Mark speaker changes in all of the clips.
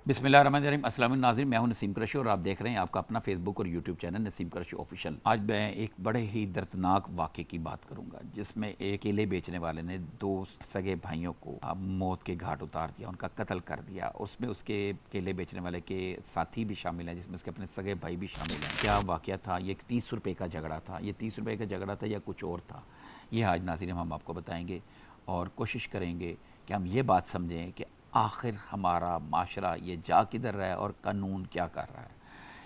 Speaker 1: बिस्मिल्लाहिर्रहमानिर्रहीम। अस्सलाम वालेकुम नाज़रीन, मैं हूं नसीम कुरैशी और आप देख रहे हैं आपका अपना फेसबुक और YouTube channel Naseem Qureshi official. आज मैं एक बड़े ही दर्दनाक वाक़े की बात करूंगा जिसमें एक केले बेचने वाले ने दो सगे भाइयों को मौत के घाट उतार दिया, उनका कत्ल कर दिया। उसमें उसके केले बेचने वाले के साथी भी शामिल हैं, जिसमें उसके अपने सगे भाई भी शामिल हैं। क्या वाक़या था? ये 30 रुपये का झगड़ा था। ये 30 रुपये का झगड़ा था या कुछ और था, ये आज नाज़रीन हम आपको बताएंगे और कोशिश करेंगे कि हम ये बात समझें कि आखिर हमारा माशरा ये जा किधर रहा है और कानून क्या कर रहा है।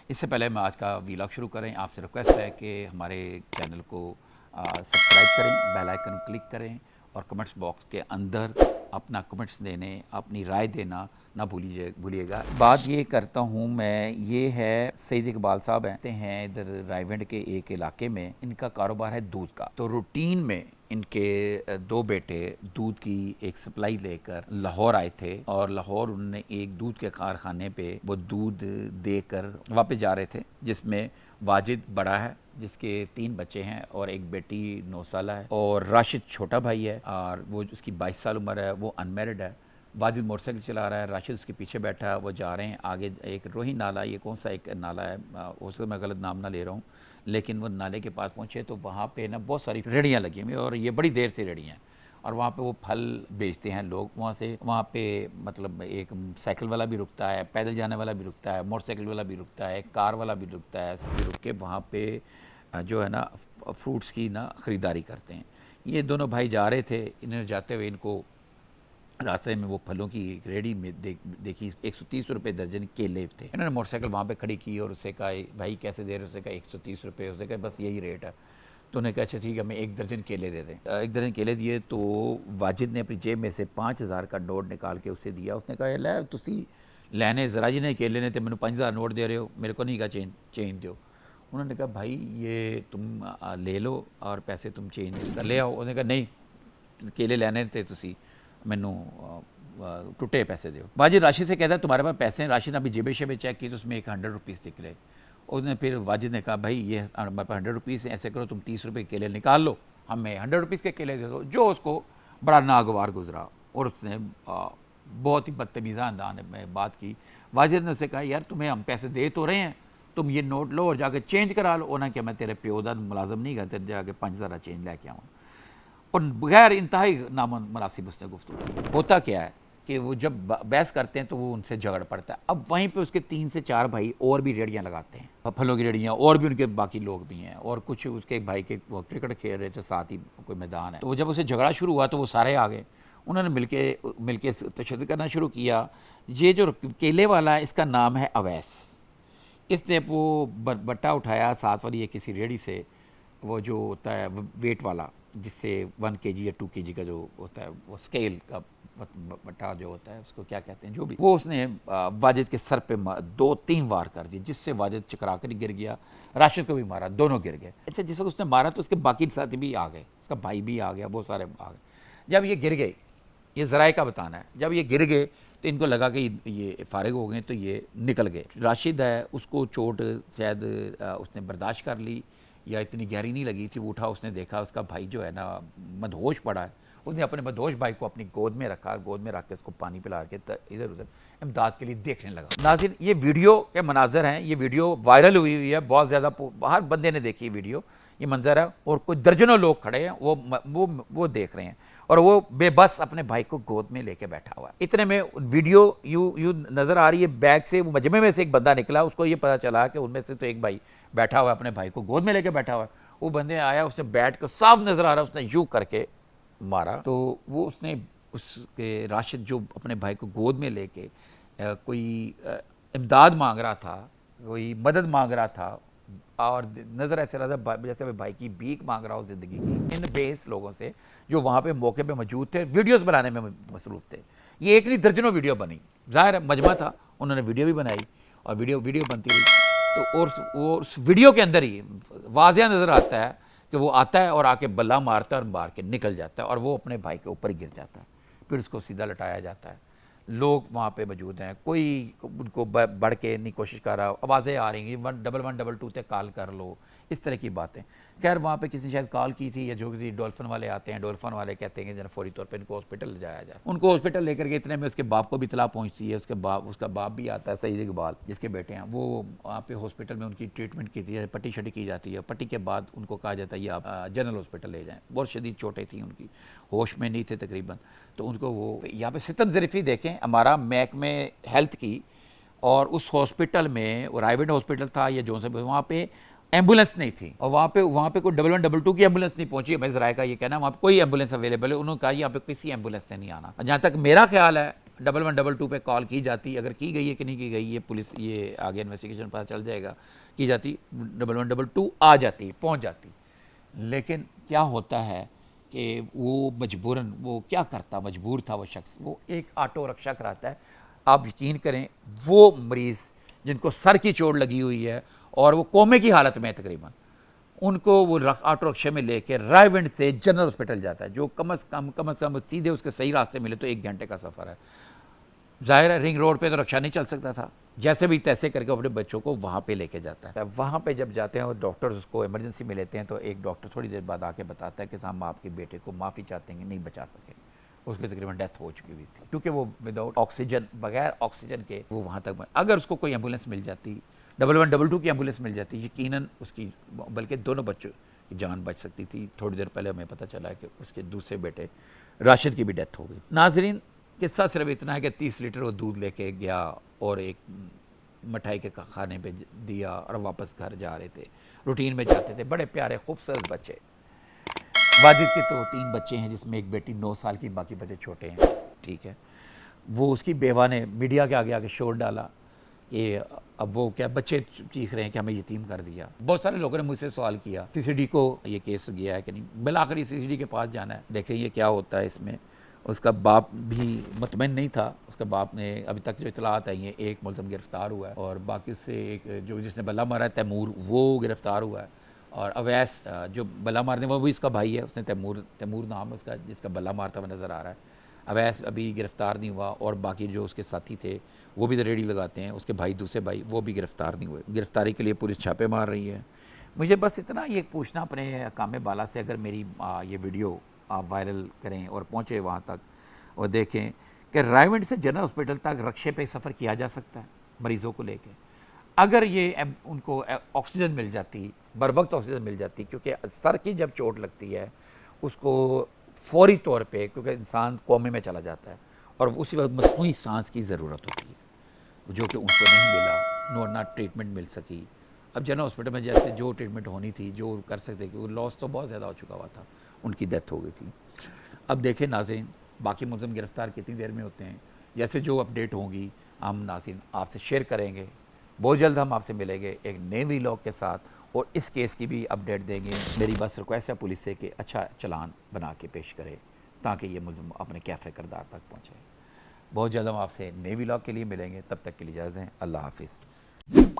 Speaker 1: इससे पहले मैं आज का व्लॉग शुरू करें, आपसे रिक्वेस्ट है कि हमारे चैनल को सब्सक्राइब करें, बेल आइकन क्लिक करें और कमेंट्स बॉक्स के अंदर अपना कमेंट्स देने, अपनी राय देना ना भूलिएगा। बात ये करता हूँ मैं, ये है सईद इकबाल साहब हैं इधर रायविंड के एक इलाके में। इनका कारोबार है दूध का। तो रूटीन में इनके दो बेटे दूध की एक सप्लाई लेकर लाहौर आए थे और लाहौर उन्होंने एक दूध के कारखाने पे वो दूध देकर वापस जा रहे थे, जिसमें वाजिद बड़ा है जिसके 3 बच्चे हैं और एक बेटी 9 साल है और राशिद छोटा भाई है और वो उसकी 22 साल उम्र है, वो अनमेरिड है। वाजिद मोटरसाइकिल चला रहा है, राशिद उसके पीछे बैठा है, वो जा रहे हैं आगे। एक रोही नाला, ये कौन सा एक नाला है, उसका मैं गलत नाम ना ले रहा हूँ, लेकिन वो नाले के पास पहुँचे तो वहाँ पे ना बहुत सारी रेहड़ियाँ लगी हुई और ये बड़ी देर से रेहड़ियाँ हैं और वहाँ पे वो फल बेचते हैं लोग। वहाँ पे मतलब एक साइकिल वाला भी रुकता है, पैदल जाने वाला भी रुकता है, मोटरसाइकिल वाला भी रुकता है, कार वाला भी रुकता है। सभी रुक के वहाँ पे जो है ना फ्रूट्स की ना ख़रीदारी करते हैं। ये दोनों भाई जा रहे थे, इन्होंने जाते हुए इनको रास्ते में वो फलों की एक रेहड़ी में देखी 130 रुपये दर्जन केले थे। इन्होंने मोटरसाइकिल वहाँ पे खड़ी की और उससे कहा भाई कैसे दे रहे हो? उससे कहा 130 रुपये। उससे कहा बस यही रेट है। तो उन्होंने कहा अच्छा ठीक है, मैं 1 दर्जन केले दे दें। 1 दर्जन केले दिए तो वाजिद ने अपनी जेब में से 5000 का नोट निकाल के उसे दिया। उसने कहा लै तुसी लैने जरा जी ने केले ने तो मैंने 5000 नोट दे रहे हो, मेरे को नहीं कहा चेंज दो। उन्होंने कहा भाई ये तुम ले लो और पैसे तुम चेंज ले आओ। उसने कहा नहीं, केले लेने थे तुसी मैनू टुटे पैसे दो। वाजिद राशिद से कहता है तुम्हारे पास पैसे हैं? राशिद ने अभी जेबे शेबे चेक की तो उसमें एक 100 रुपीज़ निकले। उसने फिर वाजिद ने कहा भाई ये हमारे पास 100 रुपीज़ है, ऐसे करो तुम 30 रुपये केले निकाल लो, हमें 100 रुपीज़ के केले दे दो। जो उसको बड़ा नागवार गुजरा और उसने बहुत ही बदतमीज़ा अंदाज में बात की। वाजिद ने उससे कहा यार तुम्हें हम पैसे दे तो रहे हैं, तुम ये नोट लो और जाके चेंज करा लो। उन्होंने क्या मैं तेरे प्यो का मुलाजम नहीं गा तेरे जाके 5000 चेंज लेके आऊँ? और बगैर इंतहाई नामुनासिब उसने गुफ्तगू। होता क्या है कि वो जब बहस करते हैं तो वो उनसे झगड़ पड़ता है। अब वहीं पे उसके 3 से 4 भाई और भी रेहड़ियाँ लगाते हैं, फलों की रेहड़ियाँ, और भी उनके बाकी लोग भी हैं और कुछ उसके एक भाई के वो क्रिकेट खेल रहे थे, साथ ही कोई मैदान है। तो जब उसे झगड़ा शुरू हुआ तो वो सारे आ गए। उन्होंने मिलके तशद्दुद करना शुरू किया। ये जो केले वाला है इसका नाम है अवैस। इसने वो बट्टा उठाया साथ वाली किसी रेहड़ी से, वो जो होता है वेट वाला जिससे 1 kg या 2 kg का जो होता है वो स्केल का बट्टा जो होता है उसको क्या कहते हैं जो भी, वो उसने वाजिद के सर पे 2-3 वार कर दिए, जिससे वाजिद चकरा कर गिर गया। राशिद को भी मारा, दोनों गिर गए। अच्छा जिसको उसने मारा तो उसके बाकी साथी भी आ गए, उसका भाई भी आ गया, बहुत सारे आ गए। जब ये गिर गए, ये ज़राए का बताना है, जब ये गिर गए तो इनको लगा कि ये फारिग हो गए तो ये निकल गए। राशिद है उसको चोट शायद उसने बर्दाश्त कर ली या इतनी गहरी नहीं लगी थी। वो उठा, उसने देखा उसका भाई जो है ना मदहोश पड़ा है। उसने अपने मदहोश भाई को अपनी गोद में रखा, गोद में रख के उसको पानी पिला के इधर उधर इमदाद के लिए देखने लगा। नाज़रीन ये वीडियो के मनाजर हैं, ये वीडियो वायरल हुई है, बहुत ज़्यादा हर बंदे ने देखी वीडियो, ये मंजर है और कुछ दर्जनों लोग खड़े हैं वो देख रहे हैं और वो बेबस अपने भाई को गोद में लेके बैठा हुआ है। इतने में वीडियो यूं नज़र आ रही है, बैग से वो मजमे में से एक बंदा निकला, उसको ये पता चला कि उनमें से तो एक भाई बैठा हुआ है, अपने भाई को गोद में लेके बैठा हुआ है। वो बंदे आया, उसने बैठ कर साफ नज़र आ रहा है, उसने यूं करके मारा। तो वो उसने उसके राशिद जो अपने भाई को गोद में लेके कोई इमदाद मांग रहा था, कोई मदद मांग रहा था और नज़र ऐसे रहा था जैसे भाई की भीख मांग रहा हो ज़िंदगी की, इन बेस लोगों से जो वहाँ पे मौके पे मौजूद थे, वीडियोस बनाने में मसरूफ़ थे। ये एक नहीं दर्जनों वीडियो बनी, ज़ाहिर है मजमा था, उन्होंने वीडियो भी बनाई और वीडियो बनती रही। तो और उस वीडियो के अंदर ही वाज़िया नज़र आता है कि वो आता है और आके बल्ला मारता है और मार के निकल जाता है और वो अपने भाई के ऊपर गिर जाता है। फिर उसको सीधा लटाया जाता है। लोग वहाँ पे मौजूद हैं, कोई उनको बढ़ के नहीं कोशिश कर रहा, आवाज़ें आ रही हैं 11122 तक कॉल कर लो, इस तरह की बातें। खैर वहाँ पे किसी ने शायद कॉल की थी या जो किसी डॉल्फिन वाले आते हैं, डॉल्फिन वाले कहते हैं कि जरा फौरी तौर पे इनको हॉस्पिटल ले जाया जाए। उनको हॉस्पिटल लेकर के इतने में उसके बाप को भी इतला पहुँचती है, उसका बाप भी आता है, सईद इकबाल जिसके बेटे हैं, वो वहाँ पे हॉस्पिटल में उनकी ट्रीटमेंट की थी, पट्टी शट्टी की जाती है। पट्टी के बाद उनको कहा जाता है ये आप जनरल हॉस्पिटल ले जाएँ। बहुत शदीद चोटें थी उनकी, होश में नहीं थे तकरीबन। तो उनको वो यहाँ पे सितम ज़रीफ़ी देखें हमारा महकमे हेल्थ की, और उस हॉस्पिटल में प्राइवेट हॉस्पिटल था या जो से, वहाँ पे एम्बुलेंस नहीं थी, और वहाँ पे कोई 1122 की एम्बुलेंस नहीं पहुंची। मैं ज़राए का ये कहना, वहाँ पे कोई एम्बुलेंस अवेलेबल है, उन्होंने कहा यहाँ पे किसी एम्बुलेंस से नहीं आना। जहाँ तक मेरा ख्याल है 1122 पे कॉल की जाती, अगर की गई है कि नहीं की गई, ये पुलिस ये आगे इन्वेस्टिगेशन पता चल जाएगा, की जाती 1122 आ जाती, पहुँच जाती। लेकिन क्या होता है कि वो मजबूरन, वो क्या करता, मजबूर था वो शख्स, वो एक ऑटो रिक्शा कराता है। आप यकीन करें वो मरीज़ जिनको सर की चोट लगी हुई है और वो कोमे की हालत में है तकरीबन, उनको वो ऑटो रिक्शे में लेके रायविंड से जनरल हॉस्पिटल जाता है, जो कम से कम सीधे उसके सही रास्ते मिले तो 1 घंटे का सफ़र है। ज़ाहिर है रिंग रोड पे तो रिक्शा नहीं चल सकता था, जैसे भी तैसे करके अपने बच्चों को वहाँ पे लेके जाता है। वहाँ पे जब जाते हैं और डॉक्टर्स उसको इमरजेंसी में लेते हैं, तो एक डॉक्टर थोड़ी देर बाद आके बताता है कि हम आपके बेटे को माफ़ी चाहते हैं, नहीं बचा सके, उसकी तकरीबन डेथ हो चुकी हुई थी, क्योंकि वो विदाउट ऑक्सीजन, बगैर ऑक्सीजन के वो वहाँ तक। अगर उसको कोई एम्बुलेंस मिल जाती, 1122 की एम्बुलेंस मिल जाती, यकीनन उसकी, बल्कि दोनों बच्चों की जान बच सकती थी। थोड़ी देर पहले हमें पता चला कि उसके दूसरे बेटे राशिद की भी डेथ हो गई। नाजरीन, किस्सा सिर्फ इतना है कि 30 लीटर वो दूध लेके गया और एक मिठाई के खाने पे दिया और वापस घर जा रहे थे, रूटीन में जाते थे। बड़े प्यारे खूबसूरत बच्चे। वाजिद के तो 3 बच्चे हैं, जिसमें एक बेटी 9 साल की, बाकी बच्चे छोटे हैं, ठीक है। वो उसकी बेवा ने मीडिया के आगे शोर डाला कि अब वो क्या, बच्चे चीख रहे हैं कि हमें यतीम कर दिया। बहुत सारे लोगों ने मुझसे सवाल किया सीसीडी को ये केस गया है कि नहीं। बिल आखिरी सीसीडी के पास जाना है, देखें ये क्या होता है इसमें। उसका बाप भी मुतमईन नहीं था, उसका बाप ने अभी तक जो इतलात आई हैं, एक मुलज़म गिरफ्तार हुआ है और बाकी उससे एक जो जिसने बल्ला मारा है तैमूर, वो गिरफ्तार हुआ है। और अवैस जो बल्ला मारने वो भी इसका भाई है, उसने तैमूर नाम है उसका, जिसका बल्ला मारता हुआ नज़र आ रहा है। अवैस अभी गिरफ़्तार नहीं हुआ, और बाकी जो उसके साथी थे वो भी तो रेडी लगाते हैं, उसके भाई, दूसरे भाई, वो भी गिरफ़्तार नहीं हुए। गिरफ़्तारी के लिए पुलिस छापे मार रही है। मुझे बस इतना ये पूछना अपने कामे बाला से, अगर मेरी ये वीडियो आप वायरल करें और पहुँचे वहाँ तक और देखें कि रायविंड से जनरल हॉस्पिटल तक रक्शे पे सफ़र किया जा सकता है मरीज़ों को लेके। अगर ये उनको ऑक्सीजन मिल जाती, बर वक्त ऑक्सीजन मिल जाती, क्योंकि सर की जब चोट लगती है उसको फौरी तौर पे, क्योंकि इंसान कोमे में चला जाता है और उसी वक्त मसनूई सांस की ज़रूरत होती है, जो कि उनको नहीं मिला, ना ट्रीटमेंट मिल सकी। अब जनरल हॉस्पिटल में जैसे जो ट्रीटमेंट होनी थी, जो कर सकते, कि वो लॉस तो बहुत ज़्यादा हो चुका हुआ था, उनकी डेथ हो गई थी। अब देखें नाज़रीन, बाकी मुलज़म गिरफ़्तार कितनी देर में होते हैं, जैसे जो अपडेट होंगी हम नाज़रीन आपसे शेयर करेंगे। बहुत जल्द हम आपसे मिलेंगे एक नए वीलॉग के साथ, और इस केस की भी अपडेट देंगे। मेरी बस रिक्वेस्ट है पुलिस से कि अच्छा चलान बना के पेश करे, ताकि ये मुलज़म अपने कैफ़े किरदार तक पहुँचे। बहुत जल्द हम आपसे नए वीलॉग के लिए मिलेंगे, तब तक के लिए इजाज़त दें। अल्लाह हाफ़िज़।